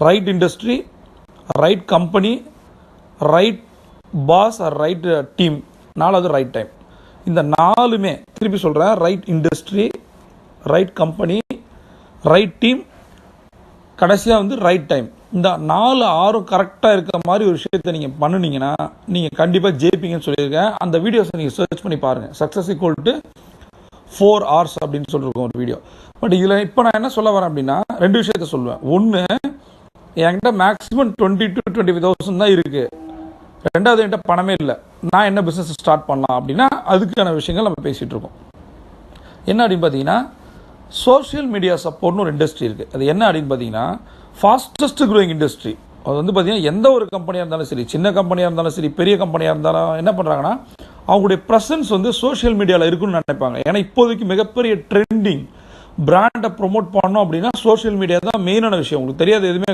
Right industry, right company, right boss or right team, நாலாவது right time. இந்த நாலுமே திருப்பி சொல்கிறேன், right industry, right company, right team, கடைசியாக வந்து ரைட் டைம். இந்த 4-6 கரெக்டாக இருக்கிற மாதிரி ஒரு விஷயத்தை நீங்கள் பண்ணினீங்கன்னா நீங்கள் கண்டிப்பாக ஜெயிப்பீங்கன்னு சொல்லியிருக்கேன். அந்த வீடியோஸை நீங்கள் சர்ச் பண்ணி பாருங்கள். சக்ஸஸ் ஈக்குவல் டு 4 hours அப்படின்னு சொல்லியிருக்கோம் ஒரு வீடியோ. பட் இதில் இப்போ நான் என்ன சொல்ல வரேன் அப்படின்னா, 2 விஷயத்த சொல்லுவேன். ஒன்று, என்கிட்ட மேக்ஸிமம் 20,000 to 25,000 தான் இருக்குது. ரெண்டாவது, என்கிட்ட பணமே இல்லை, நான் என்ன பிஸ்னஸ் ஸ்டார்ட் பண்ணலாம் அப்படின்னா அதுக்கான விஷயங்கள் நம்ம பேசிகிட்டு இருக்கோம். என்ன அப்படின்னு பார்த்தீங்கன்னா, சோஷியல் மீடியா சப்போர்ட்னு ஒரு இண்டஸ்ட்ரி இருக்குது. அது என்ன அப்படின்னு பார்த்தீங்கன்னா, ஃபாஸ்டஸ்ட் க்ரோயிங் இண்டஸ்ட்ரி. அது வந்து பார்த்தீங்கன்னா எந்த ஒரு கம்பெனியாக இருந்தாலும் சரி, சின்ன கம்பெனியாக இருந்தாலும் சரி, பெரிய கம்பெனியாக இருந்தாலும் என்ன பண்ணுறாங்கன்னா, அவங்களுடைய ப்ரெசன்ஸ் வந்து சோஷியல் மீடியாவில் இருக்குன்னு நினைப்பாங்க. ஏன்னா இப்போதைக்கு மிகப்பெரிய ட்ரெண்டிங் பிராண்டை ப்ரொமோட் பண்ணோம் அப்படின்னா சோஷியல் மீடியா தான் மெயினான விஷயம். உங்களுக்கு தெரியாது எதுவுமே கிடையாது.